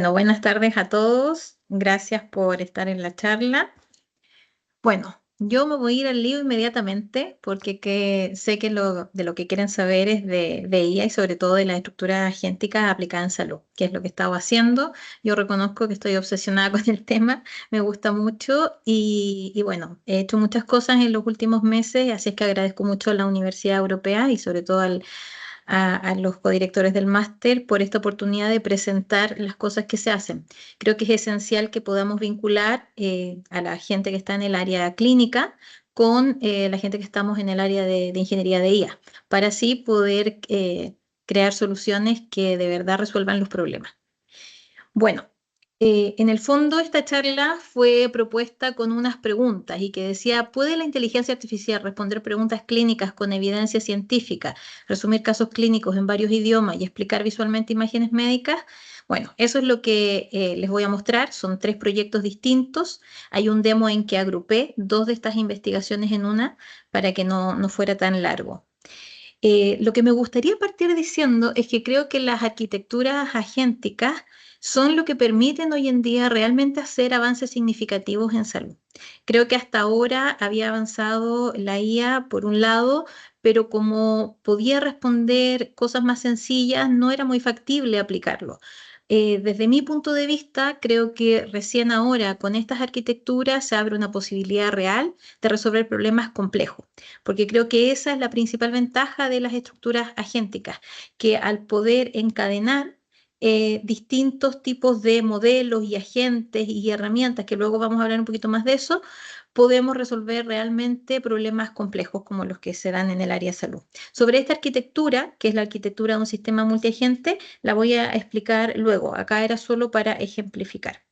Bueno, buenas tardes a todos. Gracias por estar en la charla. Bueno, yo me voy a ir al lío inmediatamente porque sé que de lo que quieren saber es de IA y sobre todo de las estructuras agénticas aplicadas en salud, que es lo que he estado haciendo. Yo reconozco que estoy obsesionada con el tema, me gusta mucho y bueno, he hecho muchas cosas en los últimos meses, así es que agradezco mucho a la Universidad Europea y sobre todo a los codirectores del máster por esta oportunidad de presentar las cosas que se hacen. Creo que es esencial que podamos vincular a la gente que está en el área clínica con la gente que estamos en el área de ingeniería de IA, para así poder crear soluciones que de verdad resuelvan los problemas. Bueno, en el fondo esta charla fue propuesta con unas preguntas y que decía, ¿puede la inteligencia artificial responder preguntas clínicas con evidencia científica, resumir casos clínicos en varios idiomas y explicar visualmente imágenes médicas? Bueno, eso es lo que les voy a mostrar. Son 3 proyectos distintos. Hay un demo en que agrupé 2 de estas investigaciones en una para que no fuera tan largo. Lo que me gustaría partir diciendo es que creo que las arquitecturas agénticas son lo que permiten hoy en día realmente hacer avances significativos en salud. Creo que hasta ahora había avanzado la IA por un lado, pero como podía responder cosas más sencillas, no era muy factible aplicarlo. Desde mi punto de vista, creo que recién ahora con estas arquitecturas se abre una posibilidad real de resolver problemas complejos, porque creo que esa es la principal ventaja de las estructuras agénticas, que al poder encadenar distintos tipos de modelos y agentes y herramientas, que luego vamos a hablar un poquito más de eso, podemos resolver realmente problemas complejos como los que se dan en el área de salud. Sobre esta arquitectura, que es la arquitectura de un sistema multiagente, la voy a explicar luego. Acá era solo para ejemplificar.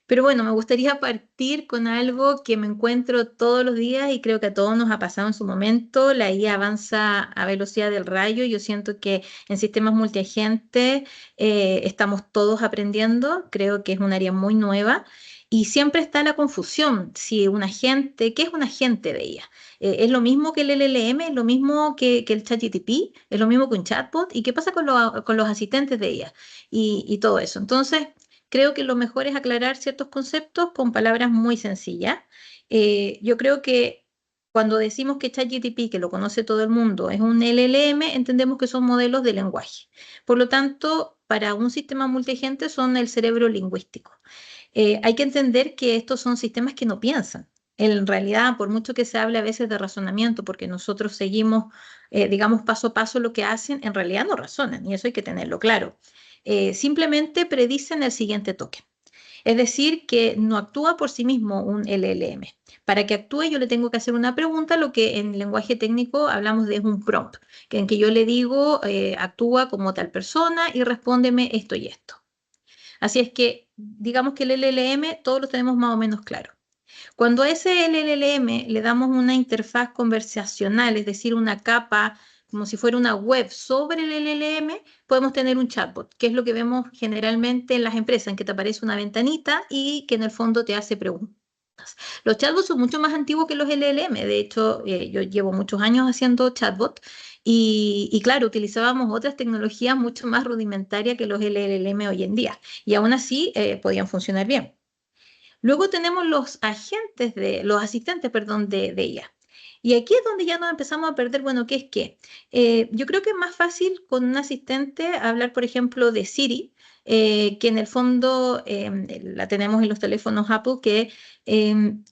Pero bueno, me gustaría partir con algo que me encuentro todos los días y creo que a todos nos ha pasado en su momento. La IA avanza a velocidad del rayo. Yo siento que en sistemas multiagentes estamos todos aprendiendo. Creo que es un área muy nueva y siempre está la confusión. Si un agente, ¿qué es un agente de IA? ¿Es lo mismo que el LLM? ¿Es lo mismo que el ChatGPT? ¿Es lo mismo que un chatbot? ¿Y qué pasa con los asistentes de IA? Y todo eso. Entonces, creo que lo mejor es aclarar ciertos conceptos con palabras muy sencillas. Yo creo que cuando decimos que ChatGPT, que lo conoce todo el mundo, es un LLM, entendemos que son modelos de lenguaje. Por lo tanto, para un sistema multigente son el cerebro lingüístico. Hay que entender que estos son sistemas que no piensan. En realidad, por mucho que se hable a veces de razonamiento, porque nosotros seguimos, digamos, paso a paso lo que hacen, en realidad no razonan, y eso hay que tenerlo claro. Simplemente predicen el siguiente token. Es decir, que no actúa por sí mismo un LLM. Para que actúe yo le tengo que hacer una pregunta, lo que en lenguaje técnico hablamos de un prompt, en que yo le digo, actúa como tal persona y respóndeme esto y esto. Así es que digamos que el LLM todos lo tenemos más o menos claro. Cuando a ese LLM le damos una interfaz conversacional, es decir, una capa como si fuera una web sobre el LLM, podemos tener un chatbot, que es lo que vemos generalmente en las empresas, en que te aparece una ventanita y que en el fondo te hace preguntas. Los chatbots son mucho más antiguos que los LLM. De hecho, yo llevo muchos años haciendo chatbot y claro, utilizábamos otras tecnologías mucho más rudimentarias que los LLM hoy en día. Y aún así podían funcionar bien. Luego tenemos los asistentes, perdón, de IA. Y aquí es donde ya nos empezamos a perder, bueno, ¿qué es qué? Yo creo que es más fácil con un asistente hablar, por ejemplo, de Siri, que en el fondo la tenemos en los teléfonos Apple, que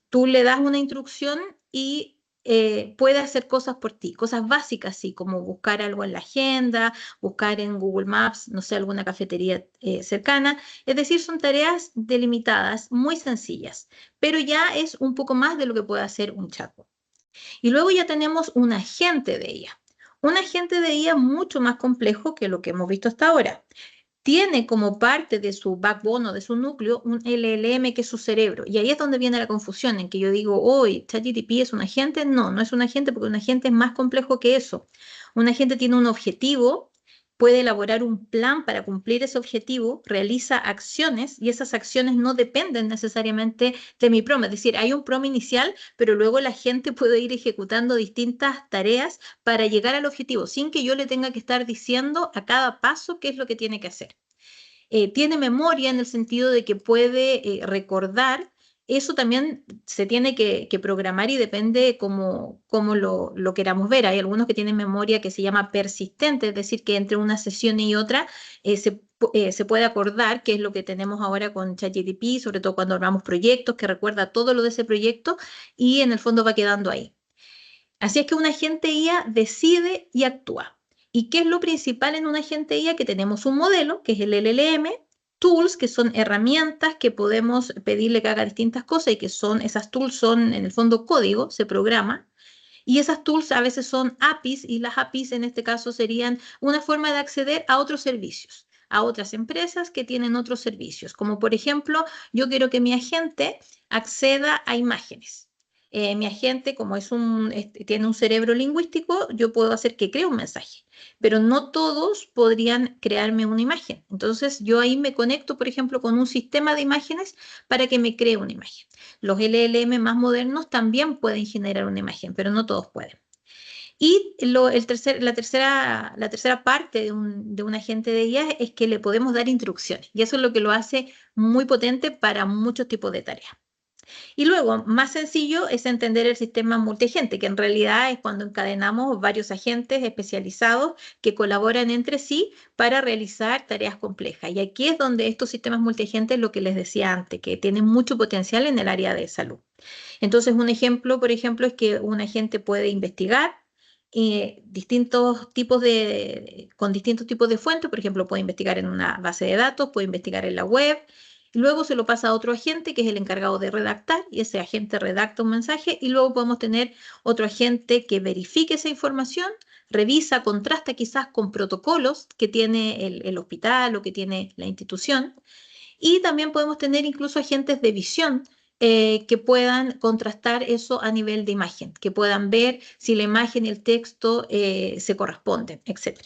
tú le das una instrucción y puede hacer cosas por ti, cosas básicas, así como buscar algo en la agenda, buscar en Google Maps, no sé, alguna cafetería cercana. Es decir, son tareas delimitadas, muy sencillas, pero ya es un poco más de lo que puede hacer un chatbot. Y luego ya tenemos un agente de IA. Un agente de IA mucho más complejo que lo que hemos visto hasta ahora. Tiene como parte de su backbone o de su núcleo un LLM que es su cerebro. Y ahí es donde viene la confusión, en que yo digo, hoy ChatGPT es un agente. No, no es un agente porque un agente es más complejo que eso. Un agente tiene un objetivo, puede elaborar un plan para cumplir ese objetivo, realiza acciones y esas acciones no dependen necesariamente de mi prompt. Es decir, hay un prompt inicial, pero luego la gente puede ir ejecutando distintas tareas para llegar al objetivo sin que yo le tenga que estar diciendo a cada paso qué es lo que tiene que hacer. tiene memoria en el sentido de que puede recordar. Eso también se tiene que programar y depende cómo lo queramos ver. Hay algunos que tienen memoria que se llama persistente, es decir, que entre una sesión y otra se puede acordar, que es lo que tenemos ahora con ChatGPT, sobre todo cuando armamos proyectos, que recuerda todo lo de ese proyecto y en el fondo va quedando ahí. Así es que un agente IA decide y actúa. ¿Y qué es lo principal en un agente IA? Que tenemos un modelo, que es el LLM, tools, que son herramientas que podemos pedirle que haga distintas cosas y que esas tools son en el fondo código, se programa. Y esas tools a veces son APIs y las APIs en este caso serían una forma de acceder a otros servicios, a otras empresas que tienen otros servicios. Como por ejemplo, yo quiero que mi agente acceda a imágenes. Mi agente, como tiene un cerebro lingüístico, yo puedo hacer que cree un mensaje, pero no todos podrían crearme una imagen. Entonces yo ahí me conecto, por ejemplo, con un sistema de imágenes para que me cree una imagen. Los LLM más modernos también pueden generar una imagen, pero no todos pueden. Y la tercera parte de un agente de IA es que le podemos dar instrucciones. Y eso es lo que lo hace muy potente para muchos tipos de tareas. Y luego, más sencillo es entender el sistema multiagente, que en realidad es cuando encadenamos varios agentes especializados que colaboran entre sí para realizar tareas complejas. Y aquí es donde estos sistemas multiagentes, lo que les decía antes, que tienen mucho potencial en el área de salud. Entonces, un ejemplo, por ejemplo, es que un agente puede investigar con distintos tipos de fuentes. Por ejemplo, puede investigar en una base de datos, puede investigar en la web. Luego se lo pasa a otro agente que es el encargado de redactar y ese agente redacta un mensaje y luego podemos tener otro agente que verifique esa información, revisa, contrasta quizás con protocolos que tiene el hospital o que tiene la institución. Y también podemos tener incluso agentes de visión que puedan contrastar eso a nivel de imagen, que puedan ver si la imagen y el texto se corresponden, etc.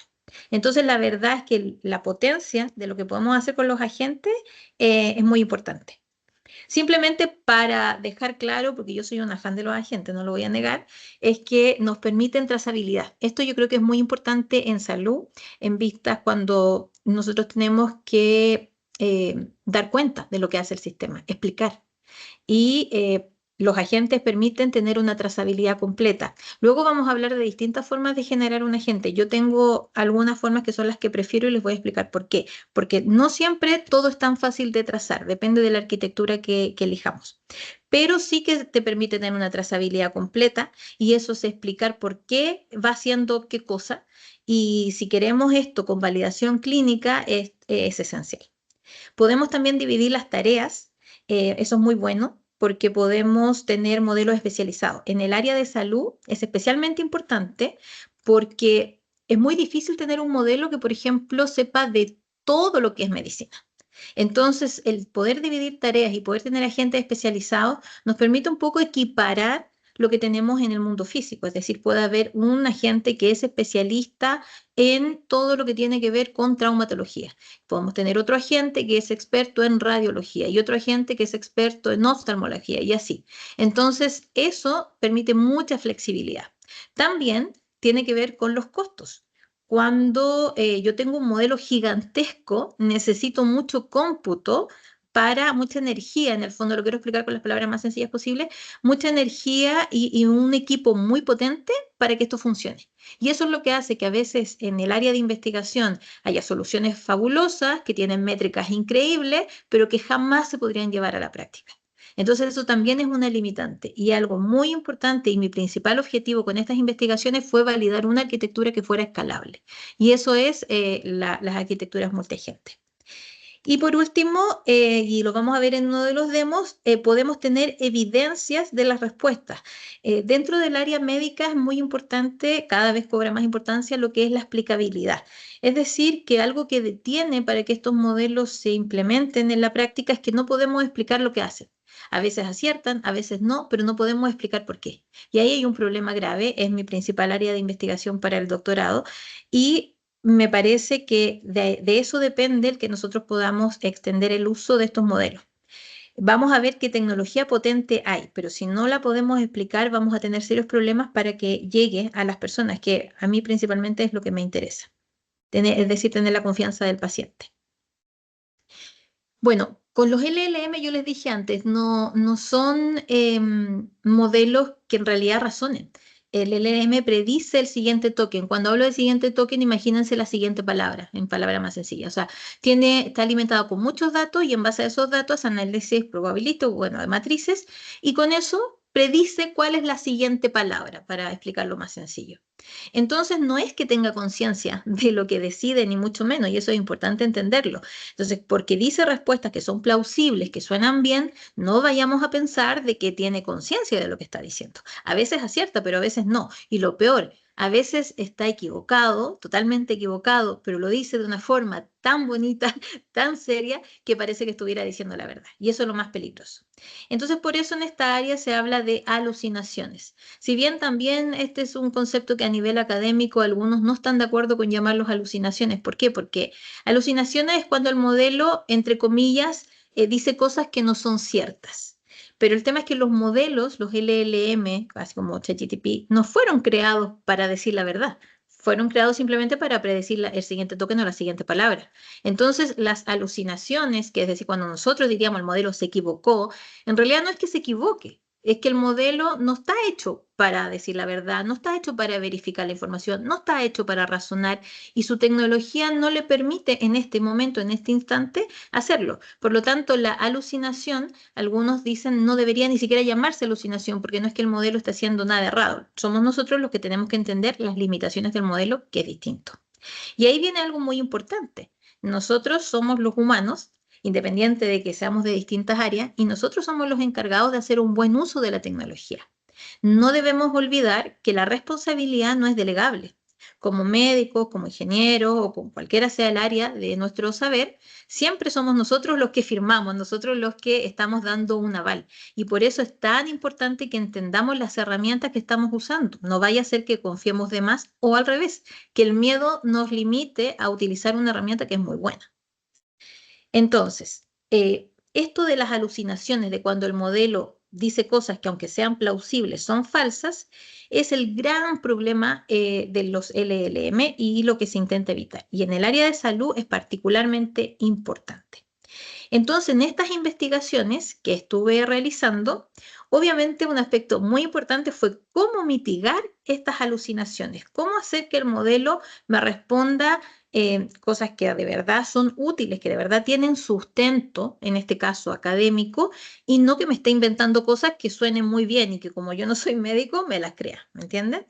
Entonces, la verdad es que la potencia de lo que podemos hacer con los agentes es muy importante. Simplemente para dejar claro, porque yo soy una fan de los agentes, no lo voy a negar, es que nos permiten trazabilidad. Esto yo creo que es muy importante en salud, en vistas cuando nosotros tenemos que dar cuenta de lo que hace el sistema, explicar y los agentes permiten tener una trazabilidad completa. Luego vamos a hablar de distintas formas de generar un agente. Yo tengo algunas formas que son las que prefiero y les voy a explicar por qué. Porque no siempre todo es tan fácil de trazar, depende de la arquitectura que elijamos. Pero sí que te permite tener una trazabilidad completa y eso es explicar por qué va haciendo qué cosa. Y si queremos esto con validación clínica, es esencial. Podemos también dividir las tareas, eso es muy bueno porque podemos tener modelos especializados. En el área de salud es especialmente importante porque es muy difícil tener un modelo que, por ejemplo, sepa de todo lo que es medicina. Entonces, el poder dividir tareas y poder tener agentes especializados nos permite un poco equiparar lo que tenemos en el mundo físico, es decir, puede haber un agente que es especialista en todo lo que tiene que ver con traumatología. Podemos tener otro agente que es experto en radiología y otro agente que es experto en oftalmología y así. Entonces, eso permite mucha flexibilidad. También tiene que ver con los costos. Cuando yo tengo un modelo gigantesco, necesito mucho cómputo para mucha energía, en el fondo lo quiero explicar con las palabras más sencillas posibles, mucha energía y un equipo muy potente para que esto funcione. Y eso es lo que hace que a veces en el área de investigación haya soluciones fabulosas, que tienen métricas increíbles, pero que jamás se podrían llevar a la práctica. Entonces eso también es una limitante y algo muy importante y mi principal objetivo con estas investigaciones fue validar una arquitectura que fuera escalable. Y eso es las arquitecturas multiagentes. Y por último, y lo vamos a ver en uno de los demos, podemos tener evidencias de las respuestas. Dentro del área médica es muy importante, cada vez cobra más importancia lo que es la explicabilidad. Es decir, que algo que detiene para que estos modelos se implementen en la práctica es que no podemos explicar lo que hacen. A veces aciertan, a veces no, pero no podemos explicar por qué. Y ahí hay un problema grave, es mi principal área de investigación para el doctorado y me parece que de eso depende el que nosotros podamos extender el uso de estos modelos. Vamos a ver qué tecnología potente hay, pero si no la podemos explicar, vamos a tener serios problemas para que llegue a las personas, que a mí principalmente es lo que me interesa, es decir, tener la confianza del paciente. Bueno, con los LLM yo les dije antes, no son modelos que en realidad razonen. El LLM predice el siguiente token. Cuando hablo del siguiente token, imagínense la siguiente palabra, en palabra más sencilla. O sea, está alimentado con muchos datos y en base a esos datos, análisis probabilístico, bueno, de matrices, y con eso predice cuál es la siguiente palabra, para explicarlo más sencillo. Entonces, no es que tenga conciencia de lo que decide, ni mucho menos, y eso es importante entenderlo. Entonces, porque dice respuestas que son plausibles, que suenan bien, no vayamos a pensar de que tiene conciencia de lo que está diciendo. A veces acierta, pero a veces no. Y lo peor, a veces está equivocado, totalmente equivocado, pero lo dice de una forma tan bonita, tan seria, que parece que estuviera diciendo la verdad. Y eso es lo más peligroso. Entonces, por eso en esta área se habla de alucinaciones. Si bien también este es un concepto que a nivel académico algunos no están de acuerdo con llamarlos alucinaciones. ¿Por qué? Porque alucinaciones es cuando el modelo, entre comillas, dice cosas que no son ciertas. Pero el tema es que los modelos, los LLM, así como ChatGPT, no fueron creados para decir la verdad. Fueron creados simplemente para predecir el siguiente token o la siguiente palabra. Entonces, las alucinaciones, que es decir, cuando nosotros diríamos el modelo se equivocó, en realidad no es que se equivoque, es que el modelo no está hecho para decir la verdad, no está hecho para verificar la información, no está hecho para razonar y su tecnología no le permite en este momento, en este instante, hacerlo. Por lo tanto, la alucinación, algunos dicen, no debería ni siquiera llamarse alucinación porque no es que el modelo esté haciendo nada errado. Somos nosotros los que tenemos que entender las limitaciones del modelo, que es distinto. Y ahí viene algo muy importante. Nosotros somos los humanos, independiente de que seamos de distintas áreas, y nosotros somos los encargados de hacer un buen uso de la tecnología. No debemos olvidar que la responsabilidad no es delegable. Como médicos, como ingenieros o con cualquiera sea el área de nuestro saber, siempre somos nosotros los que firmamos, nosotros los que estamos dando un aval. Y por eso es tan importante que entendamos las herramientas que estamos usando. No vaya a ser que confiemos de más o al revés, que el miedo nos limite a utilizar una herramienta que es muy buena. Entonces, esto de las alucinaciones, de cuando el modelo dice cosas que aunque sean plausibles son falsas, es el gran problema de los LLM y lo que se intenta evitar. Y en el área de salud es particularmente importante. Entonces, en estas investigaciones que estuve realizando, obviamente un aspecto muy importante fue cómo mitigar estas alucinaciones, cómo hacer que el modelo me responda cosas que de verdad son útiles, que de verdad tienen sustento, en este caso académico, y no que me esté inventando cosas que suenen muy bien y que como yo no soy médico, me las crea, ¿me entienden?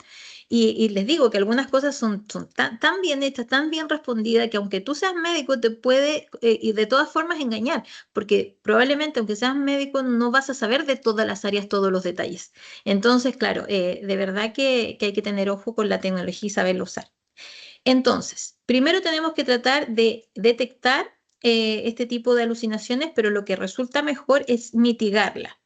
Y les digo que algunas cosas son tan bien hechas, tan bien respondidas, que aunque tú seas médico, te puede y de todas formas engañar, porque probablemente aunque seas médico, no vas a saber de todas las áreas, todos los detalles. Entonces, claro, de verdad que hay que tener ojo con la tecnología y saberlo usar. Entonces, primero tenemos que tratar de detectar este tipo de alucinaciones, pero lo que resulta mejor es mitigarla.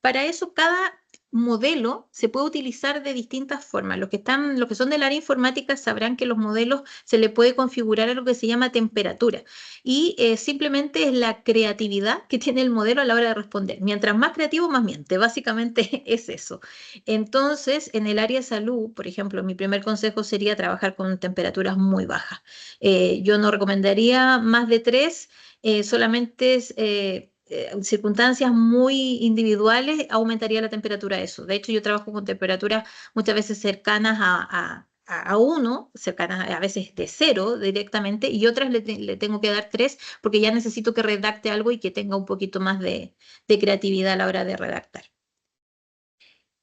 Para eso, cada modelo se puede utilizar de distintas formas. Los que son del área informática sabrán que los modelos se le puede configurar a lo que se llama temperatura. Y simplemente es la creatividad que tiene el modelo a la hora de responder. Mientras más creativo, más miente. Básicamente es eso. Entonces, en el área de salud, por ejemplo, mi primer consejo sería trabajar con temperaturas muy bajas. Yo no recomendaría más de 3, solamente circunstancias muy individuales aumentaría la temperatura de eso. De hecho, yo trabajo con temperaturas muchas veces cercanas a 1, cercanas a veces de 0 directamente, y otras le tengo que dar 3 porque ya necesito que redacte algo y que tenga un poquito más de creatividad a la hora de redactar.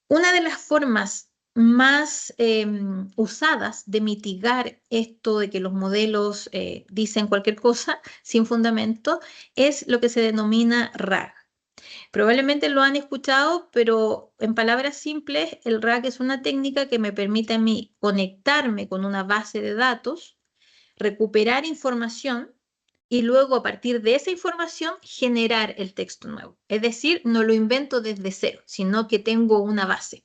Una de las formas más usadas de mitigar esto de que los modelos dicen cualquier cosa sin fundamento es lo que se denomina RAG. Probablemente lo han escuchado, pero en palabras simples, el RAG es una técnica que me permite a mí conectarme con una base de datos, recuperar información y luego a partir de esa información generar el texto nuevo. Es decir, no lo invento desde cero, sino que tengo una base.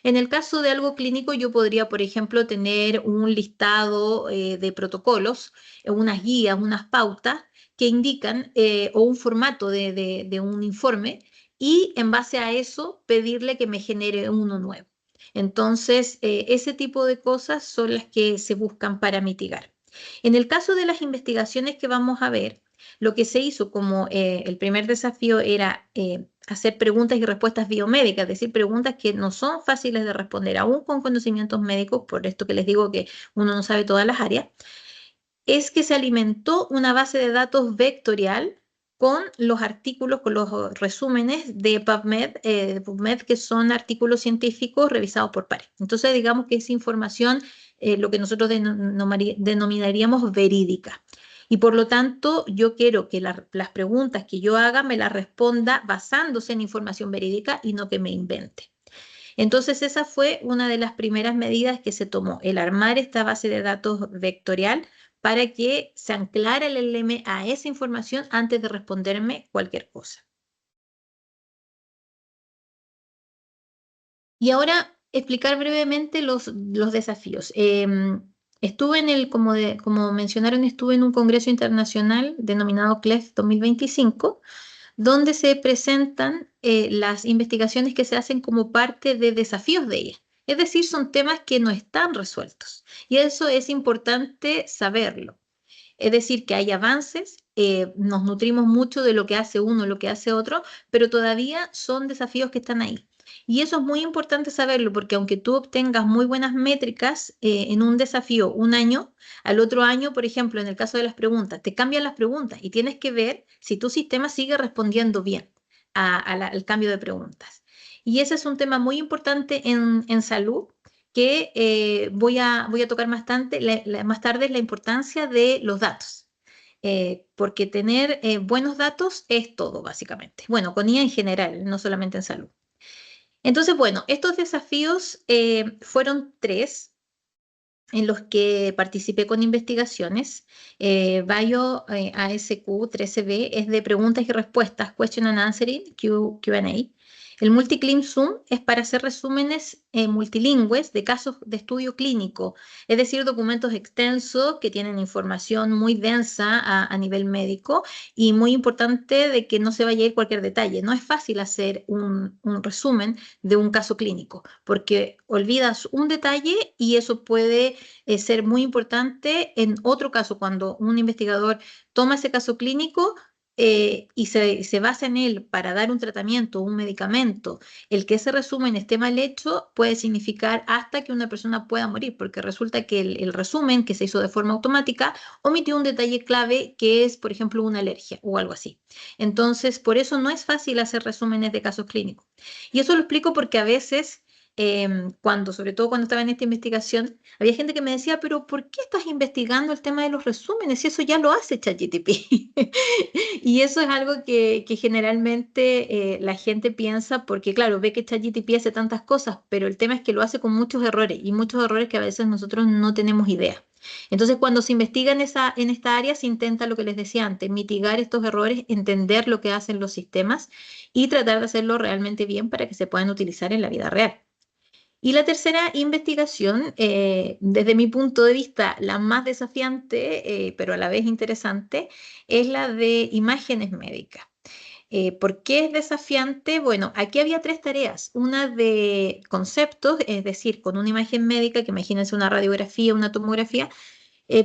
En el caso de algo clínico, yo podría, por ejemplo, tener un listado de protocolos, unas guías, unas pautas que indican, o un formato de un informe, y en base a eso pedirle que me genere uno nuevo. Entonces, ese tipo de cosas son las que se buscan para mitigar. En el caso de las investigaciones que vamos a ver, lo que se hizo como el primer desafío era hacer preguntas y respuestas biomédicas, es decir, preguntas que no son fáciles de responder, aún con conocimientos médicos, por esto que les digo que uno no sabe todas las áreas, es que se alimentó una base de datos vectorial con los artículos, con los resúmenes de PubMed, que son artículos científicos revisados por pares. Entonces, digamos que es información, lo que nosotros denominaríamos verídica. Y por lo tanto, yo quiero que las preguntas que yo haga me las responda basándose en información verídica y no que me invente. Entonces, esa fue una de las primeras medidas que se tomó, el armar esta base de datos vectorial para que se anclara el LLM a esa información antes de responderme cualquier cosa. Y ahora explicar brevemente los desafíos. Estuve como mencionaron, estuve en un congreso internacional denominado CLEF 2025, donde se presentan las investigaciones que se hacen como parte de desafíos de ella. Es decir, son temas que no están resueltos. Y eso es importante saberlo. Es decir, que hay avances, nos nutrimos mucho de lo que hace uno, lo que hace otro, pero todavía son desafíos que están ahí. Y eso es muy importante saberlo, porque aunque tú obtengas muy buenas métricas en un desafío un año, al otro año, por ejemplo, en el caso de las preguntas, te cambian las preguntas y tienes que ver si tu sistema sigue respondiendo bien al cambio de preguntas. Y ese es un tema muy importante en salud que voy a tocar más tarde, la importancia de los datos. Porque tener buenos datos es todo, básicamente. Bueno, con IA en general, no solamente en salud. Entonces, bueno, estos desafíos fueron tres en los que participé con investigaciones. Bio ASQ 13B es de preguntas y respuestas, Question and Answering, Q&A. El Multiclim Zoom es para hacer resúmenes multilingües de casos de estudio clínico, es decir, documentos extensos que tienen información muy densa a nivel médico y muy importante de que no se vaya a ir cualquier detalle. No es fácil hacer un resumen de un caso clínico porque olvidas un detalle y eso puede ser muy importante en otro caso, cuando un investigador toma ese caso clínico y se basa en él para dar un tratamiento, un medicamento, el que ese resumen esté mal hecho puede significar hasta que una persona pueda morir, porque resulta que el resumen que se hizo de forma automática omitió un detalle clave que es, por ejemplo, una alergia o algo así. Entonces, por eso no es fácil hacer resúmenes de casos clínicos. Y eso lo explico porque a veces sobre todo cuando estaba en esta investigación, había gente que me decía, pero ¿por qué estás investigando el tema de los resúmenes? Si eso ya lo hace ChatGPT. Y eso es algo que generalmente la gente piensa porque, claro, ve que ChatGPT hace tantas cosas, pero el tema es que lo hace con muchos errores y muchos errores que a veces nosotros no tenemos idea. Entonces, cuando se investiga en esta área, se intenta lo que les decía antes, mitigar estos errores, entender lo que hacen los sistemas y tratar de hacerlo realmente bien para que se puedan utilizar en la vida real. Y la tercera investigación, desde mi punto de vista, la más desafiante, pero a la vez interesante, es la de imágenes médicas. ¿Por qué es desafiante? Bueno, aquí había tres tareas. Una de conceptos, es decir, con una imagen médica, que imagínense una radiografía, una tomografía,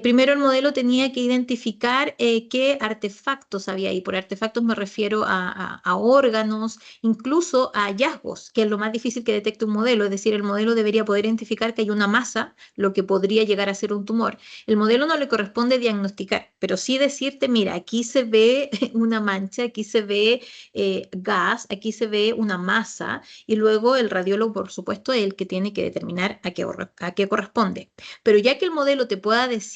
primero el modelo tenía que identificar qué artefactos había ahí. Por artefactos me refiero a órganos, incluso a hallazgos, que es lo más difícil que detecte un modelo. Es decir, el modelo debería poder identificar que hay una masa, lo que podría llegar a ser un tumor. El modelo no le corresponde diagnosticar, pero sí decirte, mira, aquí se ve una mancha, aquí se ve gas, aquí se ve una masa, y luego el radiólogo, por supuesto, es el que tiene que determinar a qué corresponde. Pero ya que el modelo te pueda decir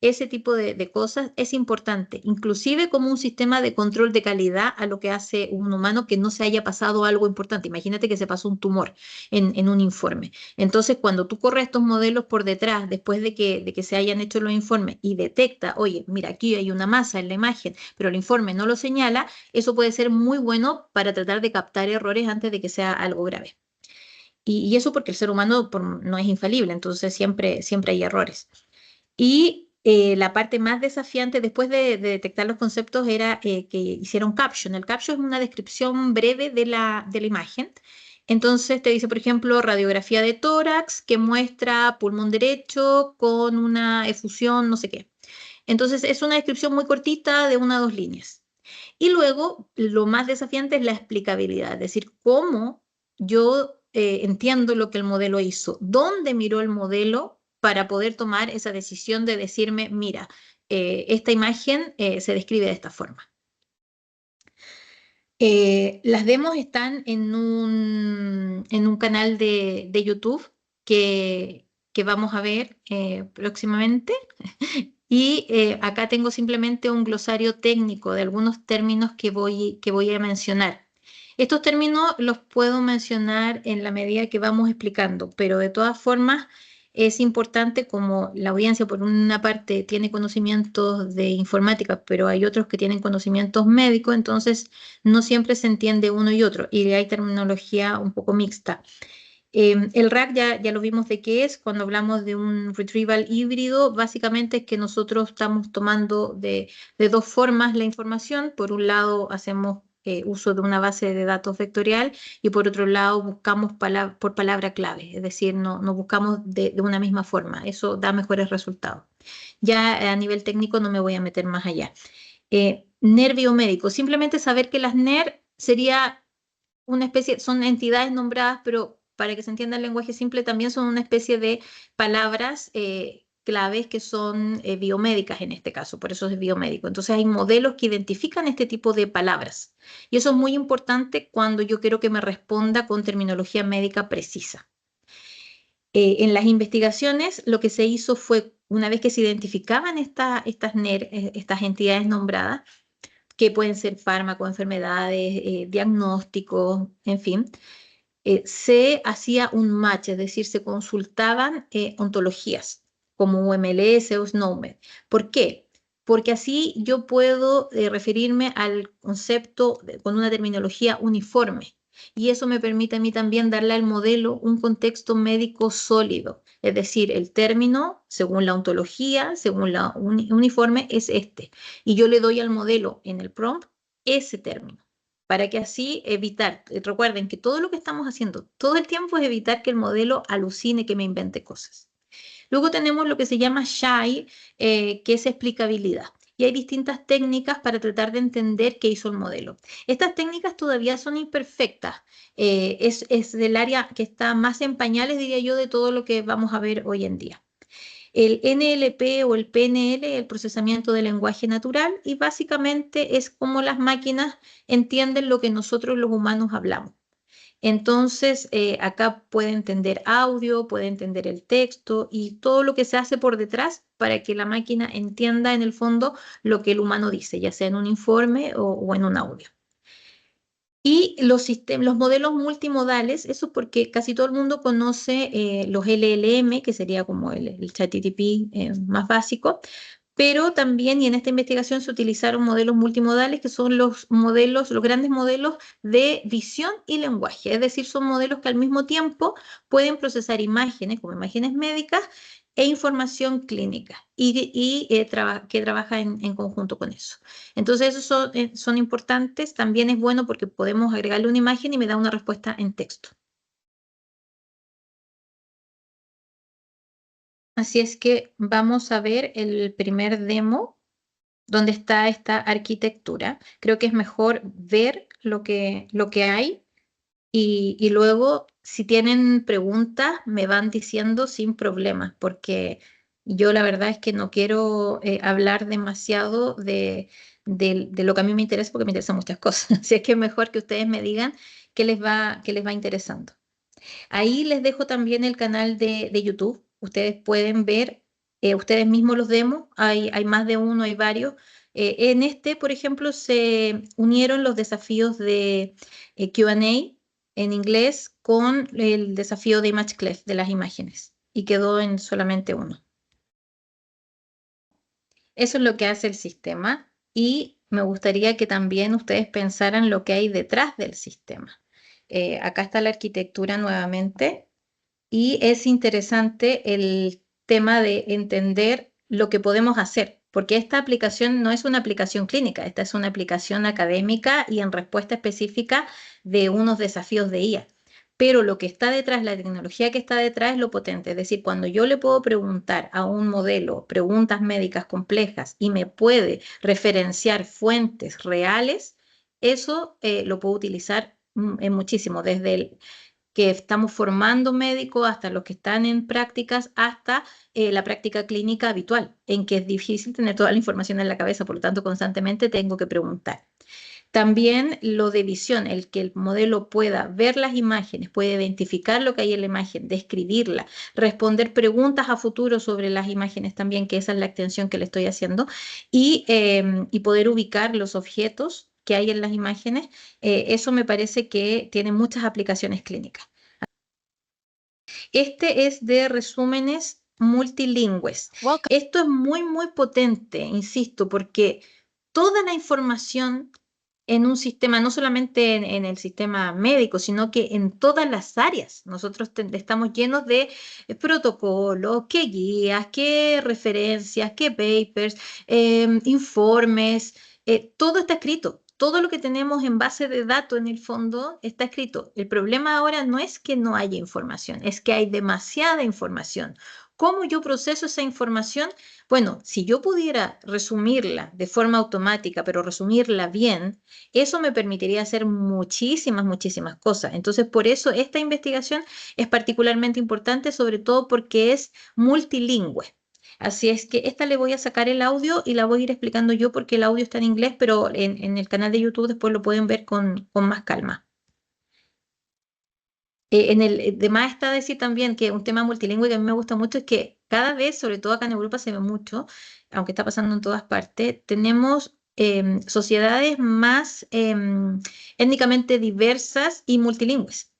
ese tipo de cosas, es importante, inclusive como un sistema de control de calidad a lo que hace un humano que no se haya pasado algo importante. Imagínate que se pasó un tumor en un informe. Entonces, cuando tú corres estos modelos por detrás, después de que se hayan hecho los informes y detecta, oye, mira, aquí hay una masa en la imagen, pero el informe no lo señala, eso puede ser muy bueno para tratar de captar errores antes de que sea algo grave. Y eso porque el ser humano no es infalible, entonces siempre hay errores. Y la parte más desafiante después de detectar los conceptos era que hicieron caption. El caption es una descripción breve de la imagen. Entonces te dice, por ejemplo, radiografía de tórax que muestra pulmón derecho con una efusión, no sé qué. Entonces es una descripción muy cortita de 1 o 2 líneas. Y luego lo más desafiante es la explicabilidad, es decir, cómo yo entiendo lo que el modelo hizo, dónde miró el modelo para poder tomar esa decisión de decirme, mira, esta imagen se describe de esta forma. Las demos están en un canal de YouTube que vamos a ver próximamente. Y acá tengo simplemente un glosario técnico de algunos términos que voy a mencionar. Estos términos los puedo mencionar en la medida que vamos explicando, pero de todas formas es importante como la audiencia por una parte tiene conocimientos de informática, pero hay otros que tienen conocimientos médicos, entonces no siempre se entiende uno y otro y hay terminología un poco mixta. El RAG ya lo vimos de qué es. Cuando hablamos de un retrieval híbrido, básicamente es que nosotros estamos tomando de 2 formas la información. Por un lado, hacemos uso de una base de datos vectorial y por otro lado, buscamos por palabra clave, es decir, no buscamos de una misma forma. Eso da mejores resultados. Ya a nivel técnico no me voy a meter más allá. NER biomédico, simplemente saber que las NER sería una especie, son entidades nombradas, pero para que se entienda el lenguaje simple, también son una especie de palabras claves que son biomédicas en este caso, por eso es biomédico. Entonces hay modelos que identifican este tipo de palabras. Y eso es muy importante cuando yo quiero que me responda con terminología médica precisa. En las investigaciones, lo que se hizo fue, una vez que se identificaban estas NER, estas entidades nombradas, que pueden ser fármacos, enfermedades, diagnósticos, en fin, se hacía un match, es decir, se consultaban ontologías como UMLS o SNOMED. ¿Por qué? Porque así yo puedo referirme al concepto con una terminología uniforme. Y eso me permite a mí también darle al modelo un contexto médico sólido. Es decir, el término, según la ontología, según la uniforme, es este. Y yo le doy al modelo en el prompt ese término para que así evitar, recuerden que todo lo que estamos haciendo todo el tiempo es evitar que el modelo alucine, que me invente cosas. Luego tenemos lo que se llama SHY, que es explicabilidad. Y hay distintas técnicas para tratar de entender qué hizo el modelo. Estas técnicas todavía son imperfectas. Es del área que está más en pañales, diría yo, de todo lo que vamos a ver hoy en día. El NLP o el PNL, el procesamiento del lenguaje natural, y básicamente es como las máquinas entienden lo que nosotros los humanos hablamos. Entonces, acá puede entender audio, puede entender el texto y todo lo que se hace por detrás para que la máquina entienda en el fondo lo que el humano dice, ya sea en un informe o en un audio. Y los modelos multimodales, eso porque casi todo el mundo conoce los LLM, que sería como el ChatGPT más básico, pero también, y en esta investigación se utilizaron modelos multimodales, que son los modelos, los grandes modelos de visión y lenguaje. Es decir, son modelos que al mismo tiempo pueden procesar imágenes, como imágenes médicas, e información clínica, que trabaja en conjunto con eso. Entonces, esos son importantes. También es bueno porque podemos agregarle una imagen y me da una respuesta en texto. Así es que vamos a ver el primer demo donde está esta arquitectura. Creo que es mejor ver lo que hay y luego, si tienen preguntas, me van diciendo sin problemas, porque yo la verdad es que no quiero hablar demasiado de lo que a mí me interesa, porque me interesan muchas cosas. Así es que es mejor que ustedes me digan qué les va interesando. Ahí les dejo también el canal de YouTube. Ustedes pueden ver ustedes mismos los demos. Hay más de uno, hay varios. En este, por ejemplo, se unieron los desafíos de Q&A en inglés con el desafío de ImageClef de las imágenes y quedó en solamente uno. Eso es lo que hace el sistema y me gustaría que también ustedes pensaran lo que hay detrás del sistema. Acá está la arquitectura nuevamente. Y es interesante el tema de entender lo que podemos hacer, porque esta aplicación no es una aplicación clínica, esta es una aplicación académica y en respuesta específica de unos desafíos de IA. pero lo que está detrás, la tecnología que está detrás es lo potente. Es decir, cuando yo le puedo preguntar a un modelo preguntas médicas complejas y me puede referenciar fuentes reales, eso lo puedo utilizar en muchísimo, desde el que estamos formando médicos hasta los que están en prácticas, hasta la práctica clínica habitual, en que es difícil tener toda la información en la cabeza, por lo tanto constantemente tengo que preguntar. También lo de visión, el que el modelo pueda ver las imágenes, puede identificar lo que hay en la imagen, describirla, responder preguntas a futuro sobre las imágenes también, que esa es la extensión que le estoy haciendo, y poder ubicar los objetos que hay en las imágenes, eso me parece que tiene muchas aplicaciones clínicas. Este es de resúmenes multilingües. Esto es muy, muy potente, insisto, porque toda la información en un sistema, no solamente en el sistema médico, sino que en todas las áreas. Nosotros estamos llenos de protocolos, qué guías, qué referencias, qué papers, informes, todo está escrito. Todo lo que tenemos en base de datos en el fondo está escrito. El problema ahora no es que no haya información, es que hay demasiada información. ¿Cómo yo proceso esa información? Bueno, si yo pudiera resumirla de forma automática, pero resumirla bien, eso me permitiría hacer muchísimas, muchísimas cosas. Entonces, por eso esta investigación es particularmente importante, sobre todo porque es multilingüe. Así es que esta le voy a sacar el audio y la voy a ir explicando yo porque el audio está en inglés, pero en el canal de YouTube después lo pueden ver con más calma. De más está decir también que un tema multilingüe que a mí me gusta mucho es que cada vez, sobre todo acá en Europa se ve mucho, aunque está pasando en todas partes, tenemos sociedades más étnicamente diversas y multilingües.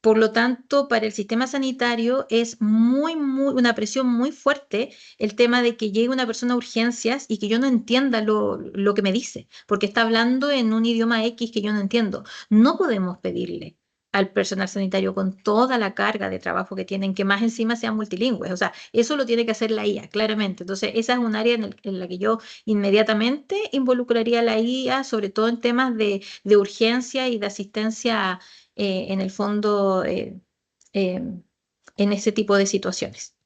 Por lo tanto, para el sistema sanitario es una presión muy fuerte el tema de que llegue una persona a urgencias y que yo no entienda lo que me dice, porque está hablando en un idioma X que yo no entiendo. No podemos pedirle al personal sanitario con toda la carga de trabajo que tienen, que más encima sean multilingües. O sea, eso lo tiene que hacer la IA, claramente. Entonces, esa es un área en la que yo inmediatamente involucraría a la IA, sobre todo en temas de urgencia y de asistencia en el fondo eh, en ese tipo de situaciones.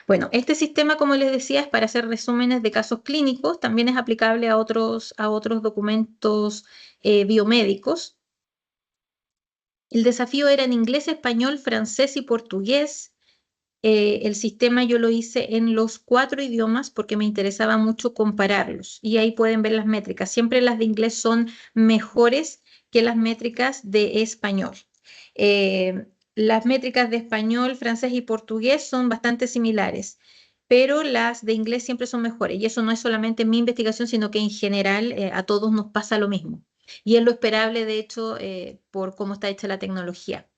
Bueno, este sistema, como les decía, es para hacer resúmenes de casos clínicos, también es aplicable a otros documentos biomédicos. El desafío era en inglés, español, francés y portugués. El sistema yo lo hice en los 4 idiomas porque me interesaba mucho compararlos. Y ahí pueden ver las métricas. Siempre las de inglés son mejores que las métricas de español. Las métricas de español, francés y portugués son bastante similares, pero las de inglés siempre son mejores. Y eso no es solamente mi investigación, sino que en general a todos nos pasa lo mismo. Y es lo esperable, de hecho, por cómo está hecha la tecnología.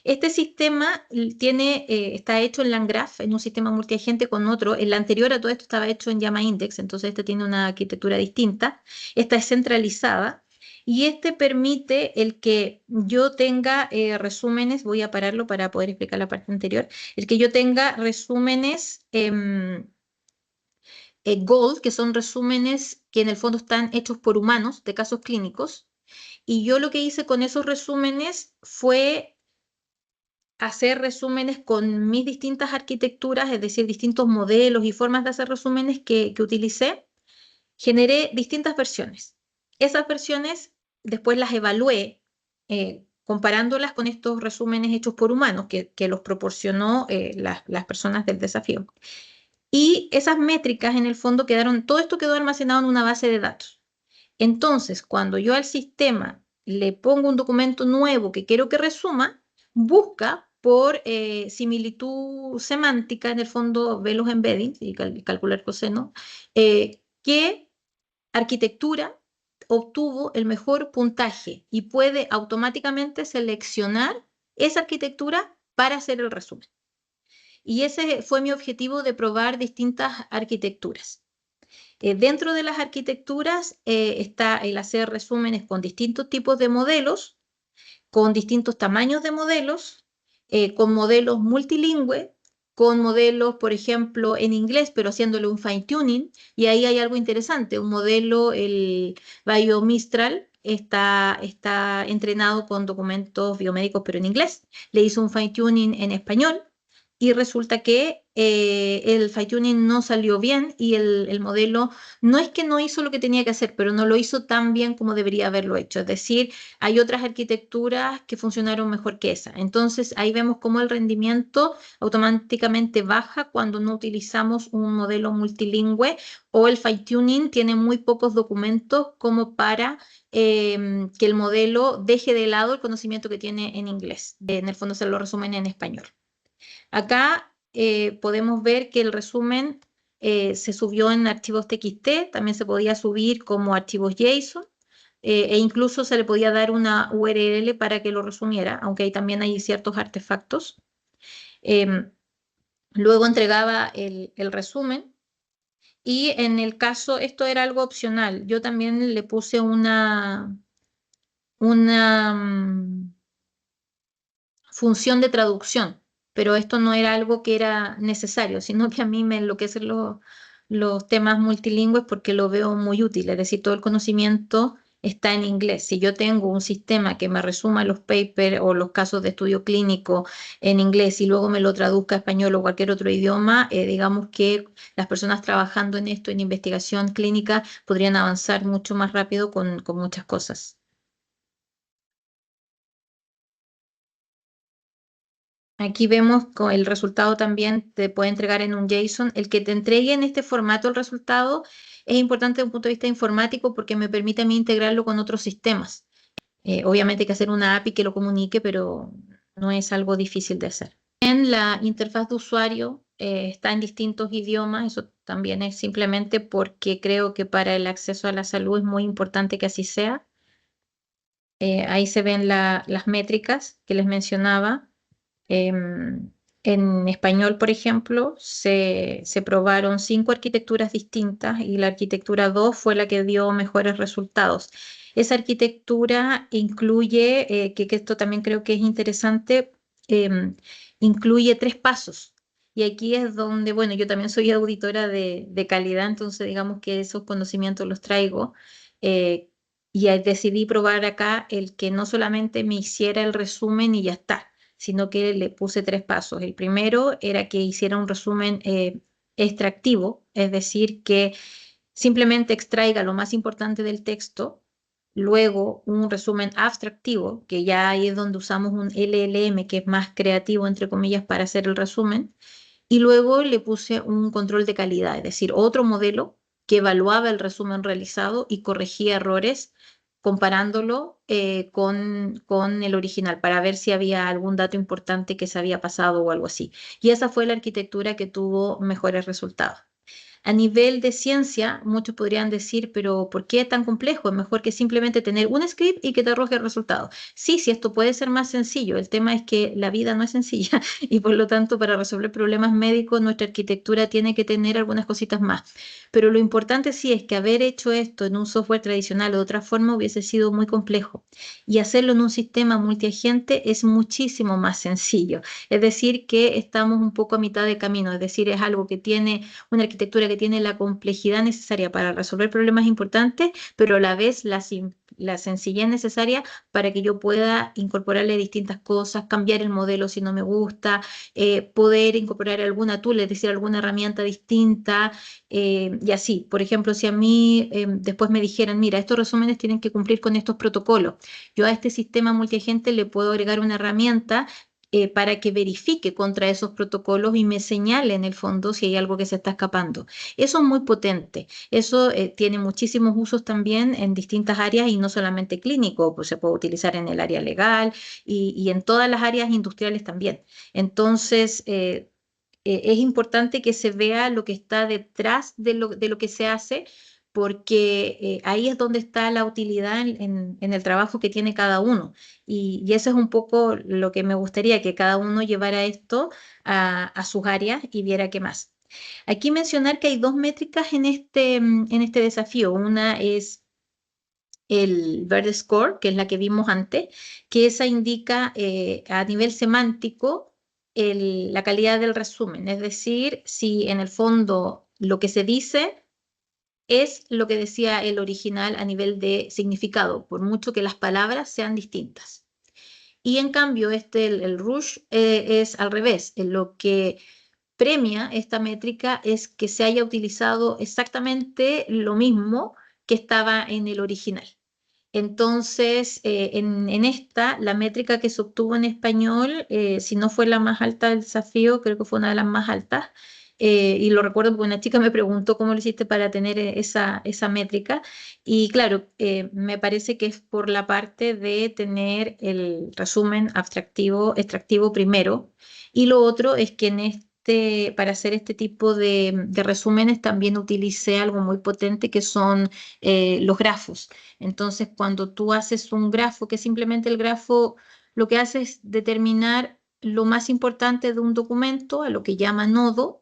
Este sistema está hecho en LangGraph, en un sistema multiagente con otro. El anterior a todo esto estaba hecho en Llama Index, entonces este tiene una arquitectura distinta. Esta es centralizada y este permite el que yo tenga resúmenes, voy a pararlo para poder explicar la parte anterior, el que yo tenga resúmenes Gold, que son resúmenes que en el fondo están hechos por humanos de casos clínicos. Y yo lo que hice con esos resúmenes fue hacer resúmenes con mis distintas arquitecturas, es decir, distintos modelos y formas de hacer resúmenes que utilicé, generé distintas versiones. Esas versiones después las evalué comparándolas con estos resúmenes hechos por humanos que los proporcionó las personas del desafío. Y esas métricas en el fondo todo esto quedó almacenado en una base de datos. Entonces, cuando yo al sistema le pongo un documento nuevo que quiero que resuma, busca por similitud semántica, en el fondo ve los embeddings y calcular coseno, qué arquitectura obtuvo el mejor puntaje y puede automáticamente seleccionar esa arquitectura para hacer el resumen. Y ese fue mi objetivo de probar distintas arquitecturas. Dentro de las arquitecturas está el hacer resúmenes con distintos tipos de modelos, con distintos tamaños de modelos, con modelos multilingües, con modelos, por ejemplo, en inglés, pero haciéndole un fine tuning. Y ahí hay algo interesante, un modelo, el Biomistral, está entrenado con documentos biomédicos, pero en inglés. Le hizo un fine tuning en español y resulta que el fine tuning no salió bien y el modelo no es que no hizo lo que tenía que hacer, pero no lo hizo tan bien como debería haberlo hecho. Es decir, hay otras arquitecturas que funcionaron mejor que esa. Entonces ahí vemos cómo el rendimiento automáticamente baja cuando no utilizamos un modelo multilingüe o el fine tuning tiene muy pocos documentos como para que el modelo deje de lado el conocimiento que tiene en inglés. En el fondo se lo resumen en español. Acá podemos ver que el resumen se subió en archivos TXT, también se podía subir como archivos JSON e incluso se le podía dar una URL para que lo resumiera, aunque ahí también hay ciertos artefactos. Em, Luego entregaba el resumen y en el caso, esto era algo opcional, yo también le puse una función de traducción, pero esto no era algo que era necesario, sino que a mí me enloquecen los temas multilingües porque lo veo muy útil, es decir, todo el conocimiento está en inglés. Si yo tengo un sistema que me resuma los papers o los casos de estudio clínico en inglés y luego me lo traduzca a español o cualquier otro idioma, digamos que las personas trabajando en esto, en investigación clínica, podrían avanzar mucho más rápido con muchas cosas. Aquí vemos el resultado también te puede entregar en un JSON. El que te entregue en este formato el resultado es importante desde un punto de vista informático porque me permite a mí integrarlo con otros sistemas. Obviamente hay que hacer una API que lo comunique, pero no es algo difícil de hacer. En la interfaz de usuario está en distintos idiomas. Eso también es simplemente porque creo que para el acceso a la salud es muy importante que así sea. Ahí se ven las métricas que les mencionaba. En español, por ejemplo, se probaron 5 arquitecturas distintas y la arquitectura 2 fue la que dio mejores resultados. Esa arquitectura incluye, que esto también creo que es interesante, incluye 3 pasos. Y aquí es donde, bueno, yo también soy auditora de calidad, entonces digamos que esos conocimientos los traigo. eh, y decidí probar acá el que no solamente me hiciera el resumen y ya está, sino que le puse 3 pasos. El primero era que hiciera un resumen extractivo, es decir, que simplemente extraiga lo más importante del texto, luego un resumen abstractivo, que ya ahí es donde usamos un LLM, que es más creativo, entre comillas, para hacer el resumen, y luego le puse un control de calidad, es decir, otro modelo que evaluaba el resumen realizado y corregía errores comparándolo con el original para ver si había algún dato importante que se había pasado o algo así. Y esa fue la arquitectura que tuvo mejores resultados. A nivel de ciencia, muchos podrían decir, pero ¿por qué tan complejo? Es mejor que simplemente tener un script y que te arroje el resultado. Sí, sí, esto puede ser más sencillo. El tema es que la vida no es sencilla y por lo tanto para resolver problemas médicos nuestra arquitectura tiene que tener algunas cositas más. Pero lo importante sí es que haber hecho esto en un software tradicional o de otra forma hubiese sido muy complejo. Y hacerlo en un sistema multiagente es muchísimo más sencillo. Es decir, que estamos un poco a mitad de camino. Es decir, es algo que tiene una arquitectura que tiene la complejidad necesaria para resolver problemas importantes, pero a la vez la sencillez necesaria para que yo pueda incorporarle distintas cosas, cambiar el modelo si no me gusta, poder incorporar alguna tool, es decir, alguna herramienta distinta, y así. Por ejemplo, si a mí después me dijeran, mira, estos resúmenes tienen que cumplir con estos protocolos, yo a este sistema multiagente le puedo agregar una herramienta para que verifique contra esos protocolos y me señale en el fondo si hay algo que se está escapando. Eso es muy potente. Eso tiene muchísimos usos también en distintas áreas y no solamente clínico, pues se puede utilizar en el área legal y en todas las áreas industriales también. Entonces, es importante que se vea lo que está detrás de lo que se hace, porque ahí es donde está la utilidad en el trabajo que tiene cada uno. Y eso es un poco lo que me gustaría, que cada uno llevara esto a sus áreas y viera qué más. Aquí mencionar que hay 2 métricas en este desafío. Una es el Verde Score, que es la que vimos antes, que esa indica a nivel semántico la calidad del resumen, es decir, si en el fondo lo que se dice es lo que decía el original a nivel de significado, por mucho que las palabras sean distintas. Y en cambio, el Rush es al revés. Lo que premia esta métrica es que se haya utilizado exactamente lo mismo que estaba en el original. Entonces, en esta, la métrica que se obtuvo en español, si no fue la más alta del desafío, creo que fue una de las más altas. Y lo recuerdo porque una chica me preguntó cómo lo hiciste para tener esa métrica. Y claro, me parece que es por la parte de tener el resumen abstractivo, extractivo primero. Y lo otro es que para hacer este tipo de resúmenes también utilicé algo muy potente que son los grafos. Entonces, cuando tú haces un grafo, que simplemente el grafo lo que hace es determinar lo más importante de un documento, a lo que llama nodo,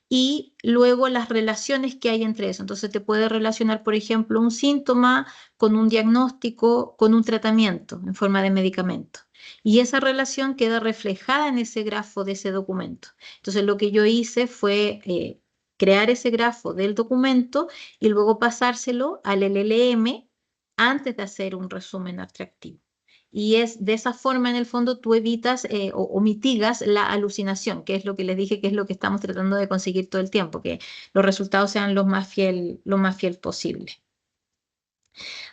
y luego las relaciones que hay entre eso. Entonces, te puede relacionar, por ejemplo, un síntoma con un diagnóstico, con un tratamiento en forma de medicamento. Y esa relación queda reflejada en ese grafo de ese documento. Entonces, lo que yo hice fue crear ese grafo del documento y luego pasárselo al LLM antes de hacer un resumen abstractivo. Y es de esa forma, en el fondo, tú evitas o mitigas la alucinación, que es lo que les dije, que es lo que estamos tratando de conseguir todo el tiempo, que los resultados sean lo más fiel posible.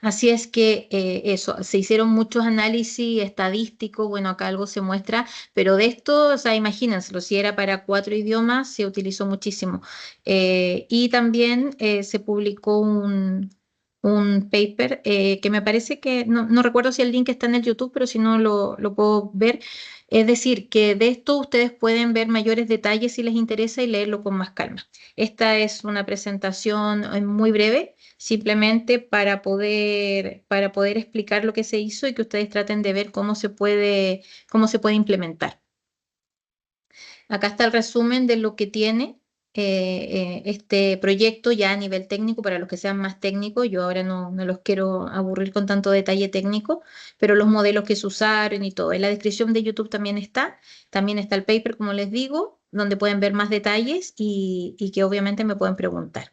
Así es que eso, se hicieron muchos análisis estadísticos, bueno, acá algo se muestra, pero de esto, o sea, imagínenselo, si era para 4 idiomas, se utilizó muchísimo. Y también se publicó un paper que me parece que, no recuerdo si el link está en el YouTube, pero si no lo puedo ver. Es decir, que de esto ustedes pueden ver mayores detalles si les interesa y leerlo con más calma. Esta es una presentación muy breve simplemente para poder explicar lo que se hizo y que ustedes traten de ver cómo se puede implementar. Acá está el resumen de lo que tiene este proyecto ya a nivel técnico, para los que sean más técnicos. Yo ahora no los quiero aburrir con tanto detalle técnico, pero los modelos que se usaron y todo. En la descripción de YouTube también está el paper, como les digo, donde pueden ver más detalles y que obviamente me pueden preguntar.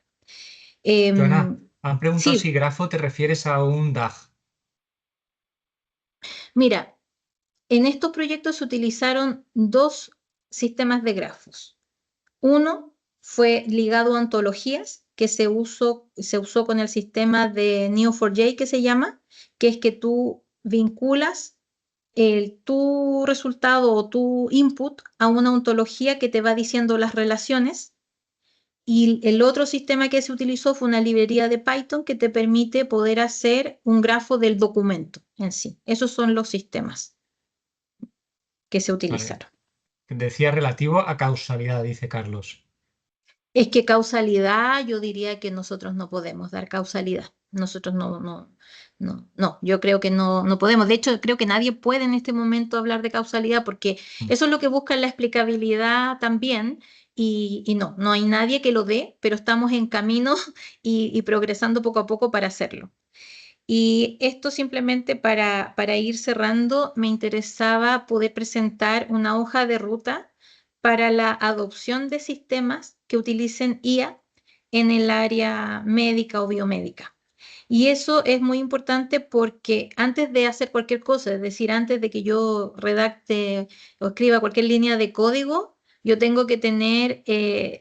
Joana, Em, han preguntado si sí, grafo te refieres a un DAG. mira, en estos proyectos se utilizaron dos sistemas de grafos. Uno fue ligado a ontologías, que se usó con el sistema de Neo4j, que se llama, que es que tú vinculas tu resultado o tu input a una ontología que te va diciendo las relaciones. Y el otro sistema que se utilizó fue una librería de Python que te permite poder hacer un grafo del documento en sí. Esos son los sistemas que se Vale. utilizaron. Decía relativo a causalidad, dice Carlos. Es que causalidad, yo diría que nosotros no podemos dar causalidad. Nosotros no, yo creo que no podemos. De hecho, creo que nadie puede en este momento hablar de causalidad porque Mm. eso es lo que busca la explicabilidad también. Y no hay nadie que lo dé, pero estamos en camino y progresando poco a poco para hacerlo. Y esto simplemente para ir cerrando, me interesaba poder presentar una hoja de ruta para la adopción de sistemas que utilicen IA en el área médica o biomédica. Y eso es muy importante porque antes de hacer cualquier cosa, es decir, antes de que yo redacte o escriba cualquier línea de código, yo tengo que tener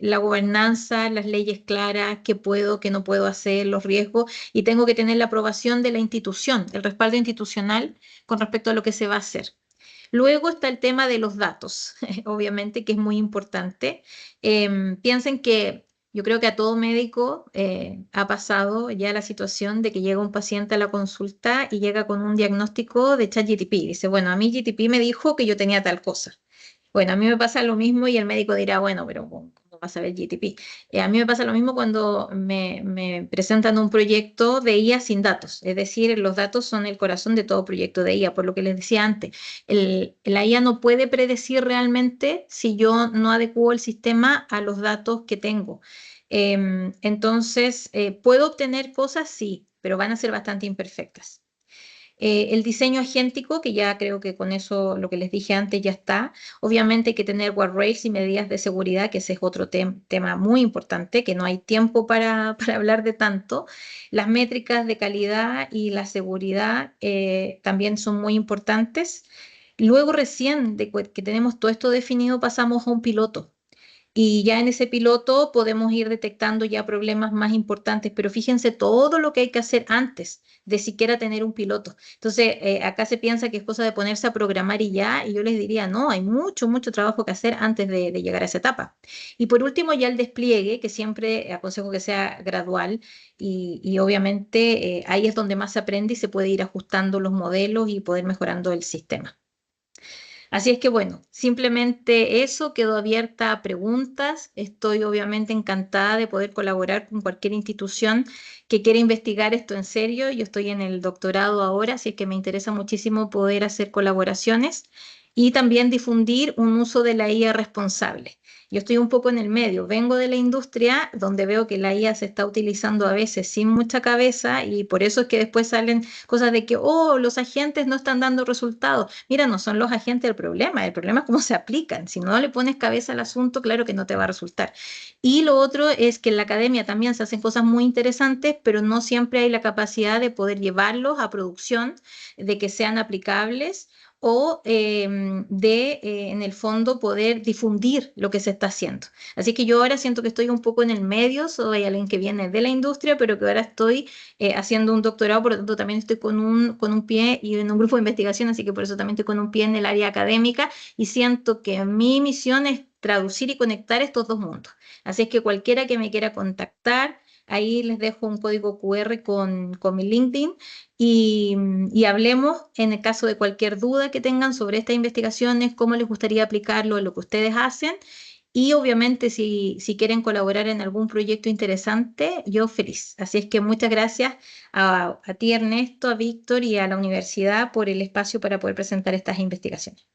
la gobernanza, las leyes claras, qué puedo, qué no puedo hacer, los riesgos, y tengo que tener la aprobación de la institución, el respaldo institucional con respecto a lo que se va a hacer. Luego está el tema de los datos, obviamente, que es muy importante. Piensen que yo creo que a todo médico ha pasado ya la situación de que llega un paciente a la consulta y llega con un diagnóstico de ChatGPT. Dice, bueno, a mí GTP me dijo que yo tenía tal cosa. Bueno, a mí me pasa lo mismo y el médico dirá, bueno, pero ¿cómo vas a ver GTP? A mí me pasa lo mismo cuando me presentan un proyecto de IA sin datos. Es decir, los datos son el corazón de todo proyecto de IA, por lo que les decía antes. La IA no puede predecir realmente si yo no adecuo el sistema a los datos que tengo. Entonces, ¿puedo obtener cosas? Sí, pero van a ser bastante imperfectas. El diseño agéntico, que ya creo que con eso lo que les dije antes ya está. Obviamente hay que tener guardrails y medidas de seguridad, que ese es otro tema muy importante, que no hay tiempo para hablar de tanto. Las métricas de calidad y la seguridad también son muy importantes. Luego recién de que tenemos todo esto definido, pasamos a un piloto. Y ya en ese piloto podemos ir detectando ya problemas más importantes, pero fíjense todo lo que hay que hacer antes de siquiera tener un piloto. Entonces, acá se piensa que es cosa de ponerse a programar y ya, y yo les diría, no, hay mucho, mucho trabajo que hacer antes de llegar a esa etapa. Y por último, ya el despliegue, que siempre aconsejo que sea gradual, y obviamente ahí es donde más se aprende y se puede ir ajustando los modelos y poder mejorando el sistema. Así es que bueno, simplemente eso, quedo abierta a preguntas. Estoy obviamente encantada de poder colaborar con cualquier institución que quiera investigar esto en serio. Yo estoy en el doctorado ahora, así que me interesa muchísimo poder hacer colaboraciones y también difundir un uso de la IA responsable. Yo estoy un poco en el medio, vengo de la industria donde veo que la IA se está utilizando a veces sin mucha cabeza y por eso es que después salen cosas de que, oh, los agentes no están dando resultados. Mira, no son los agentes el problema es cómo se aplican. Si no le pones cabeza al asunto, claro que no te va a resultar. Y lo otro es que en la academia también se hacen cosas muy interesantes, pero no siempre hay la capacidad de poder llevarlos a producción, de que sean aplicables o en el fondo, poder difundir lo que se está haciendo. Así que yo ahora siento que estoy un poco en el medio, soy alguien que viene de la industria, pero que ahora estoy haciendo un doctorado, por lo tanto también estoy con un pie y en un grupo de investigación, así que por eso también estoy con un pie en el área académica y siento que mi misión es traducir y conectar estos dos mundos. Así es que cualquiera que me quiera contactar, ahí les dejo un código QR con mi LinkedIn y hablemos en el caso de cualquier duda que tengan sobre estas investigaciones, cómo les gustaría aplicarlo a lo que ustedes hacen. Y obviamente si quieren colaborar en algún proyecto interesante, yo feliz. Así es que muchas gracias a ti, Ernesto, a Víctor y a la universidad por el espacio para poder presentar estas investigaciones.